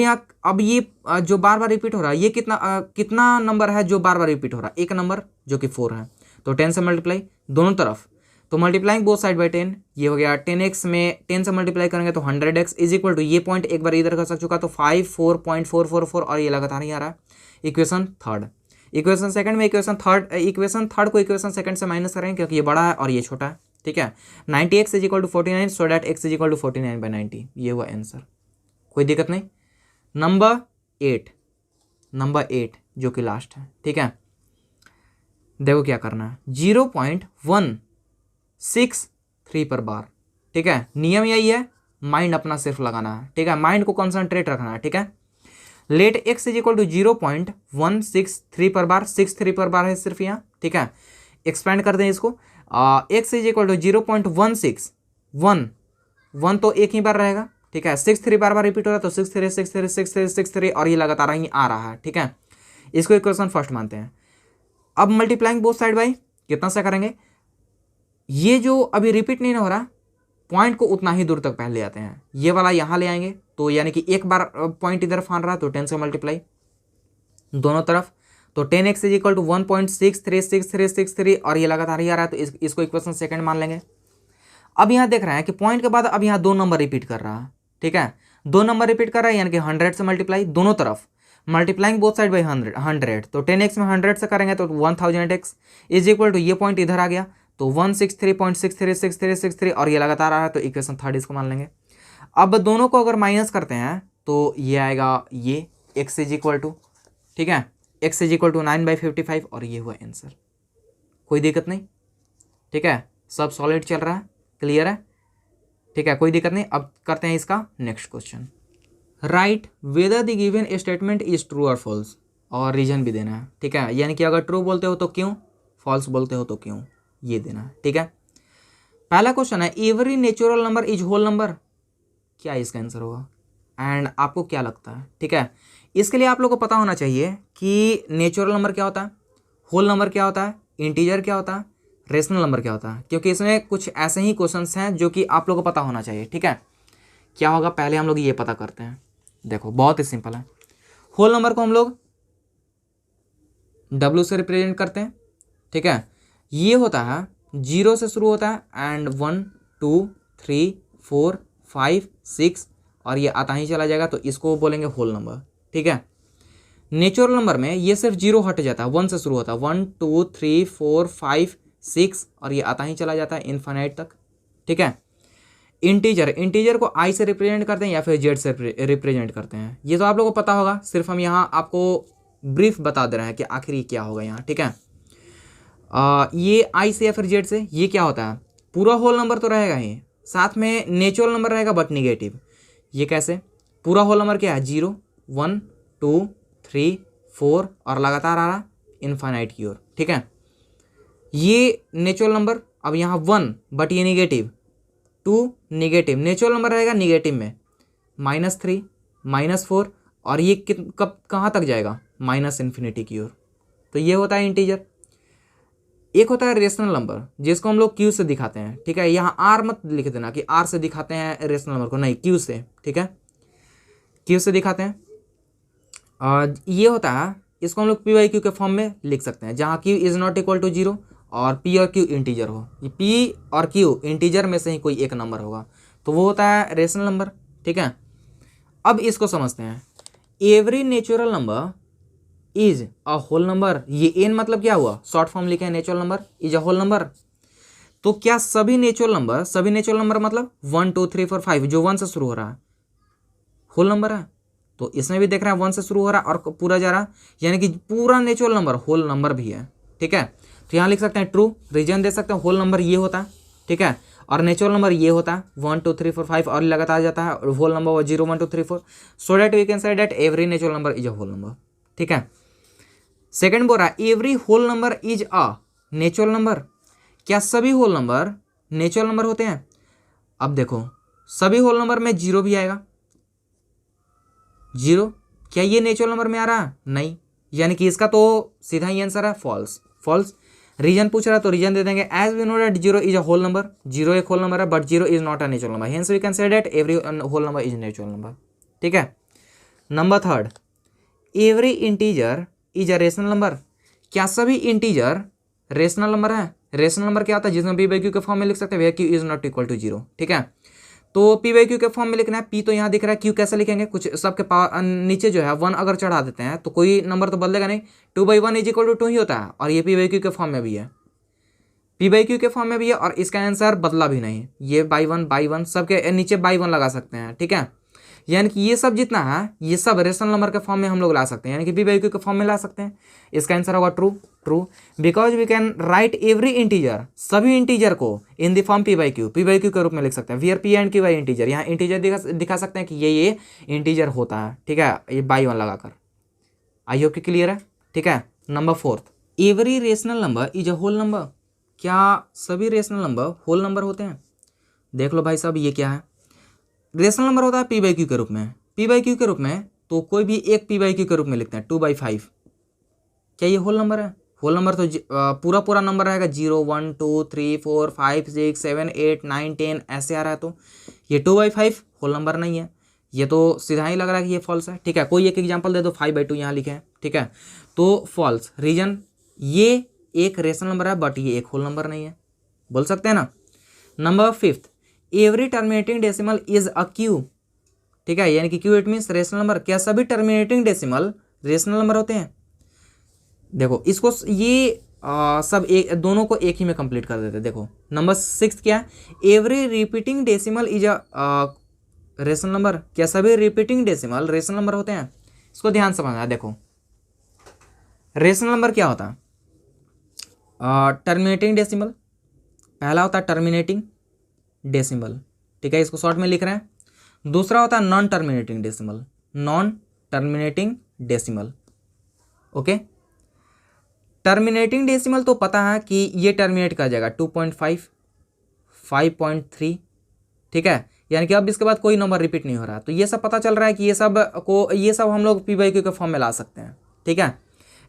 [SPEAKER 1] ये जो बार बार रिपीट हो रहा है ये कितना नंबर है जो बार बार रिपीट हो रहा है, एक नंबर जो कि 4 है, तो 10 से मल्टीप्लाई दोनों तरफ, तो मल्टीप्लाइंग बोथ साइड बाई 10, ये हो गया 10x में 10 से मल्टीप्लाई करेंगे तो 100x इज इक्वल टू ये पॉइंट एक बार इधर घसक चुका तो 54.444 और ये लगातार ही आ रहा है। इक्वेशन थर्ड, इक्वेशन सेकंड में इक्वेशन थर्ड को इक्वेशन सेकंड से माइनस करेंगे क्योंकि ये बड़ा है और ये छोटा है। ठीक है, 90x is equal to 49 so that x is equal to 49/90, ये हुआ आंसर। कोई दिक्कत नहीं। नंबर 8 जो कि लास्ट है। ठीक है, देखो क्या करना है, 0.163 पर बार। ठीक है, नियम यही है, माइंड अपना सिर्फ लगाना है। ठीक है, माइंड को कंसंट्रेट रखना है। ठीक है, let x is equal to 0.163 पर बार, 63 पर बार है सिर्फ यहाँ। ठीक है, एक्सपेंड कर दें इसको, एक्स इज इक्वल टू 0.161 तो एक ही बार रहेगा। ठीक है, 63 बार बार रिपीट हो रहा है तो 63 63 63 63 और ये लगातार ही आ रहा है। ठीक है, इसको इक्वेशन फर्स्ट मानते हैं। अब मल्टीप्लाइंग बोथ साइड बाई कितना से करेंगे, ये जो अभी रिपीट नहीं हो रहा पॉइंट को उतना ही दूर तक पहले ले आते हैं, ये वाला यहाँ ले आएंगे तो यानी कि एक बार पॉइंट इधर फान रहा है तो 10 से मल्टीप्लाई दोनों तरफ, तो 10x इज इक्वल टू 1.636363 और ये लगातार ही आ रहा है तो इसको इक्वेशन सेकंड मान लेंगे। अब यहाँ देख रहे हैं कि पॉइंट के बाद अब यहाँ 2 नंबर रिपीट कर रहा है। ठीक है, 2 नंबर रिपीट कर रहा है यानी कि 100 से मल्टीप्लाई दोनों तरफ, मल्टीप्लाइंग बोथ साइड बाई 100 तो 10x में 100 से करेंगे तो 1000x इज इक्वल टू ये पॉइंट इधर आ गया तो 163.636363 और ये लगातार आ रहा है तो इक्वेशन थर्ड इसको मान लेंगे। अब दोनों को अगर माइनस करते हैं तो ये आएगा ये x इज इक्वल टू, ठीक है, x इज इक्वल टू 9/55 और ये हुआ आंसर। कोई दिक्कत नहीं। ठीक है, सब सॉलिड चल रहा है, क्लियर है। ठीक है, कोई दिक्कत नहीं। अब करते हैं इसका next question. Right whether the given statement is true और फॉल्स, और रीजन भी देना है। ठीक है, यानी कि अगर ट्रू बोलते हो तो क्यों, फॉल्स बोलते हो तो क्यों, ये देना है। ठीक है, पहला क्वेश्चन है every natural number is whole number. क्या इसका आंसर होगा एंड आपको क्या लगता है? ठीक है, इसके लिए आप लोग को पता होना चाहिए कि नेचुरल नंबर क्या होता है, होल नंबर क्या होता है, इंटीजर क्या होता है, रेशनल नंबर क्या होता है, क्योंकि इसमें कुछ ऐसे ही क्वेश्चंस हैं जो कि आप लोग को पता होना चाहिए। ठीक है, क्या होगा पहले हम लोग ये पता करते हैं। देखो बहुत ही सिंपल है, होल नंबर को हम लोग W से रिप्रेजेंट करते हैं। ठीक है, ये होता है 0 से शुरू होता है एंड 1 2 3 4 5 6 और ये आता ही चला जाएगा, तो इसको बोलेंगे होल नंबर। ठीक है, नेचुरल नंबर में ये सिर्फ 0 हट जाता है, 1 से शुरू होता है, 1 2 3 4 5 6 और ये आता ही चला जाता है इनफाइनाइट तक। ठीक है, इंटीजर को I से रिप्रेजेंट करते हैं या फिर Z से रिप्रेजेंट करते हैं, ये तो आप लोगों को पता होगा, सिर्फ हम यहाँ आपको ब्रीफ बता दे रहे हैं कि आखिर ये क्या होगा यहाँ। ठीक है, ये I से या फिर Z से, ये क्या होता है, पूरा होल नंबर तो रहेगा ही, साथ में नेचुरल नंबर रहेगा बट निगेटिव। ये कैसे, पूरा होल नंबर क्या है, 0 1 2 3 4 और लगातार आ रहा इनफाइनाइट की ओर। ठीक है, ये नेचुरल नंबर, अब यहाँ 1 बट ये निगेटिव, 2 निगेटिव, नेचुरल नंबर रहेगा निगेटिव में, -3 -4 और ये कब कहाँ तक जाएगा, -इन्फिनिटी की ओर। तो ये होता है इंटीजर। एक होता है रेशनल नंबर जिसको हम लोग क्यू से दिखाते हैं। ठीक है, यहाँ आर मत लिख देना कि आर से दिखाते हैं रेशनल नंबर को, नहीं, क्यू से। ठीक है, क्यू से दिखाते हैं। और ये होता है, इसको हम लोग पी बाई क्यू के फॉर्म में लिख सकते हैं, जहाँ q is not equal to 0 और पी और क्यू इंटीजर हो। ये पी और क्यू इंटीजर में से ही कोई एक नंबर होगा, तो वो होता है रेशनल नंबर। ठीक है, अब इसको समझते हैं। Every natural number is a whole number, ये एन मतलब क्या हुआ, शॉर्ट फॉर्म लिखे हैं, natural number is a whole number. तो क्या सभी नेचुरल नंबर मतलब 1 2 3 4 5 जो 1 से शुरू हो रहा है होल नंबर है? तो इसमें भी देख रहे हैं 1 से शुरू हो रहा है और पूरा जा रहा है, यानी कि पूरा नेचुरल नंबर होल नंबर भी है। ठीक है, तो यहाँ लिख सकते हैं ट्रू, रीजन दे सकते हैं, होल नंबर ये होता है। ठीक है, और नेचुरल नंबर ये होता है 1 2 3 4 5 और लगातार जाता है, और whole number 0 1 2 3 4, so that we can say that every natural number is a whole number. ठीक है, सेकंड बोल रहा है every whole number is a natural number, क्या सभी होल नंबर नेचुरल नंबर होते हैं? अब देखो, सभी होल नंबर में 0 भी आएगा, 0, क्या ये नेचुरल नंबर में आ रहा है? नहीं, यानी कि इसका तो सीधा ही आंसर है फॉल्स। फॉल्स, रीजन पूछ रहा है तो रीजन दे देंगे, as we know that 0 is a whole number, 0 एक होल नंबर है but 0 is not a natural number, hence we can say that every whole number is natural number. ठीक है, number third, every integer is a rational number, क्या सभी integer rational number है? Rational number क्या होता है, जिसमें पी बाई क्यू के फॉर्म में लिख सकते हैं, where q is not equal to 0। ठीक है, तो पी बाई क्यू के फॉर्म में लिखना है, पी तो यहाँ दिख रहा है, क्यू कैसे लिखेंगे, कुछ सबके पावर नीचे जो है 1 अगर चढ़ा देते हैं तो कोई नंबर तो बदलेगा नहीं, 2/1 इज इक्वल टू 2 ही होता है, और ये पी बाई क्यू के फॉर्म में भी है, पी बाई क्यू के फॉर्म में भी है, और इसका आंसर बदला भी नहीं, ये बाई वन सबके नीचे बाई 1 लगा सकते हैं। ठीक है, यानी कि ये सब जितना है ये सब रेशनल नंबर के फॉर्म में हम लोग ला सकते हैं, यानी कि पी बाई क्यू के फॉर्म में ला सकते हैं। इसका आंसर होगा true, true, because we can write every integer, सभी इंटीजर को in the form p by q के रूप में लिख सकते हैं, where p and q by integer, यहाँ इंटीजर दिखा सकते हैं कि ये इंटीजर होता है। ठीक है, ये बाई 1 लगाकर, आई होप कि क्लियर है। ठीक है, number fourth, every rational number is a whole number, क्या सभी रेशनल नंबर होल नंबर होते हैं? देख लो भाई साहब, ये क्या है, रेशनल नंबर होता है पी बाई क्यू के रूप में, पी बाई क्यू के रूप में, तो कोई भी एक पी बाई क्यू के रूप में लिखते हैं 2/5, क्या ये होल नंबर है? होल नंबर तो पूरा पूरा नंबर रहेगा, 0 1 2 3 4 5 6 7 8 9 10 ऐसे आ रहा है, तो ये 2/5 होल नंबर नहीं है, ये तो सीधा ही लग रहा है कि ये फॉल्स है। ठीक है, कोई एक एग्जाम्पल दे दो, 5/2 यहाँ लिखे हैं। ठीक है, तो फॉल्स, रीजन ये एक रेशनल नंबर है बट ये एक होल नंबर नहीं है, बोल सकते हैं ना। Number fifth, every terminating decimal is a Q. ठीक है, यानी कि Q it means rational number, क्या सभी टर्मिनेटिंग डेसिमल रेशनल नंबर होते हैं? देखो इसको ये सब एक दोनों को एक ही में कंप्लीट कर देते हैं। देखो नंबर 6 क्या है, every repeating decimal is a rational number, क्या सभी रिपीटिंग डेसिमल रेशनल नंबर होते हैं? इसको ध्यान से समझना। देखो रेशनल नंबर क्या होता है, टर्मिनेटिंग डेसिमल, पहला होता है टर्मिनेटिंग डेसिमल। ठीक है, इसको शॉर्ट में लिख रहे हैं। दूसरा होता है non terminating decimal, non terminating decimal. Okay, terminating decimal तो पता है कि ये टर्मिनेट कर जाएगा 2.5 5.3। ठीक है, यानी कि अब इसके बाद कोई नंबर रिपीट नहीं हो रहा। तो ये सब पता चल रहा है कि ये सब हम लोग p/q के फॉर्म में ला सकते हैं, ठीक है।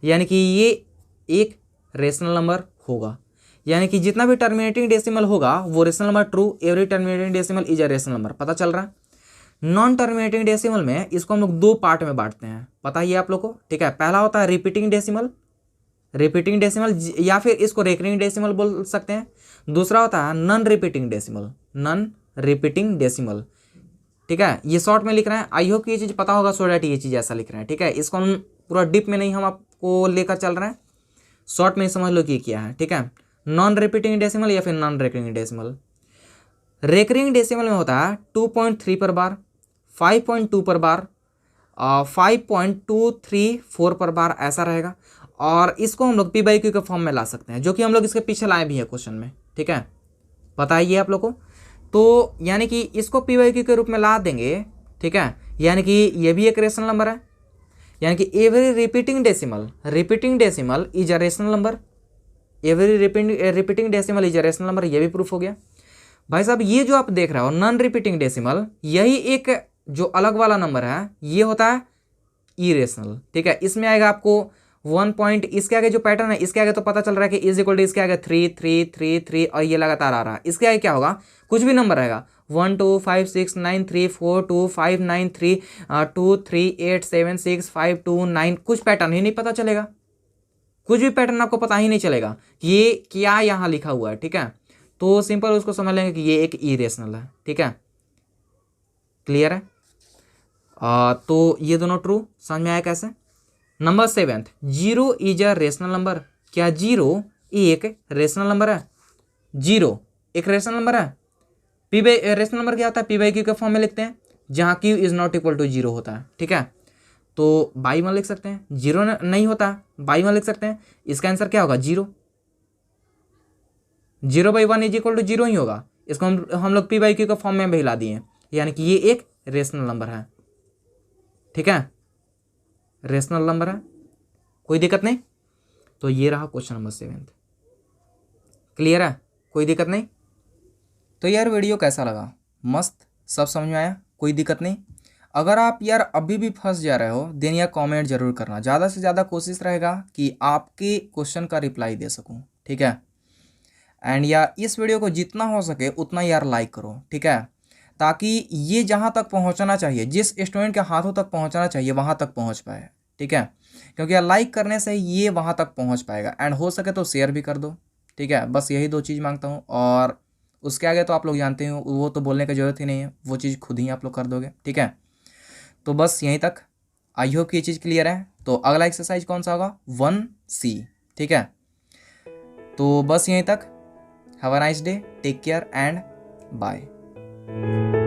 [SPEAKER 1] यानी कि ये एक रेशनल नंबर होगा, यानी कि जितना भी टर्मिनेटिंग डेसिमल होगा वो rational number true, every terminating decimal is a rational number, पता चल रहा है। नॉन टर्मिनेटिंग डेसिमल में इसको हम लोग दो पार्ट में बांटते हैं, पता ही है आप लोग को, ठीक है। पहला होता है रिपीटिंग डेसिमल या फिर इसको रेकरिंग डेसिमल बोल सकते हैं। दूसरा होता है नॉन रिपीटिंग डेसिमल, ठीक है। ये शॉर्ट में लिख रहे हैं, आई होप कि ये चीज़ पता होगा, सो डैट ये चीज़ ऐसा लिख रहे हैं, ठीक है। इसको हम पूरा डीप में नहीं हम आपको लेकर चल रहे हैं, शॉर्ट में समझ लो कि क्या है, ठीक है। नॉन रिपीटिंग डेसिमल या फिर non recurring decimal. Recurring decimal में होता है 2.3 पर बार, 5.2 पर बार, 5.234 पर बार, ऐसा रहेगा। और इसको हम लोग p/q के फॉर्म में ला सकते हैं, जो कि हम लोग इसके पीछे लाए भी हैं क्वेश्चन में, ठीक है। पता है ये आप लोग को। तो यानी कि इसको p/q के रूप में ला देंगे, ठीक है। यानी कि ये भी एक रेशनल नंबर है, यानी कि every repeating decimal is a rational number, every repeating decimal is a rational number, ये भी प्रूफ हो गया। भाई साहब ये जो आप देख रहे हो नॉन रिपीटिंग डेसिमल, यही एक जो अलग वाला नंबर है ये होता है इरेशनल, ठीक है। इसमें आएगा आपको 1 पॉइंट, इसके आगे जो पैटर्न है इसके आगे तो पता चल रहा है कि इज इक्वल टू इसके आगे 3 3 3 3 और ये लगातार आ रहा है। इसके आगे क्या होगा, कुछ भी नंबर रहेगा 1 2 5 6 9 3 4 2 5 9 3 2 3 8 7 6 5 2 9, कुछ पैटर्न ही नहीं पता चलेगा, कुछ भी पैटर्न आपको पता ही नहीं चलेगा ये क्या यहाँ लिखा हुआ है, ठीक है। तो सिंपल उसको समझ लेंगे कि ये एक इरेशनल है, ठीक है। क्लियर है। तो ये दोनों ट्रू समझ में आया कैसे। Number 7, zero is a rational number. क्या जीरो एक रेशनल नंबर है? जीरो एक रेशनल नंबर है। रेशनल नंबर क्या होता है, p/q के फॉर्म में लिखते हैं जहाँ q is not equal to zero होता है, ठीक है। तो बाई 1 लिख सकते हैं, जीरो नहीं होता बाई 1 लिख सकते हैं। इसका आंसर क्या होगा, zero. 0/1 is equal to zero ही होगा। इसको हम लोग p/q के फॉर्म में भी ला दिए, यानी कि ये एक रेशनल नंबर है, ठीक है। रेशनल नंबर है, कोई दिक्कत नहीं। तो ये रहा क्वेश्चन नंबर 7। क्लियर है, कोई दिक्कत नहीं। तो यार वीडियो कैसा लगा, मस्त, सब समझ में आया, कोई दिक्कत नहीं। अगर आप यार अभी भी फंस जा रहे हो देन यार कमेंट जरूर करना, ज़्यादा से ज़्यादा कोशिश रहेगा कि आपके क्वेश्चन का रिप्लाई दे सकूं, ठीक है। एंड यार इस वीडियो को जितना हो सके उतना यार लाइक करो, ठीक है, ताकि ये जहाँ तक पहुँचना चाहिए, जिस स्टूडेंट के हाथों तक पहुँचना चाहिए वहाँ तक पहुँच पाए, ठीक है। क्योंकि यार लाइक करने से ये वहाँ तक पहुँच पाएगा। एंड हो सके तो शेयर भी कर दो, ठीक है। बस यही दो चीज़ मांगता हूँ, और उसके आगे तो आप लोग जानते हो, वो तो बोलने की ज़रूरत ही नहीं है, वो चीज़ खुद ही आप लोग कर दोगे, ठीक है। तो बस यहीं तक, आई होप कि ये चीज़ क्लियर है। तो अगला एक्सरसाइज कौन सा होगा, 1C, ठीक है। तो बस यहीं तक, have a nice day, take care and bye.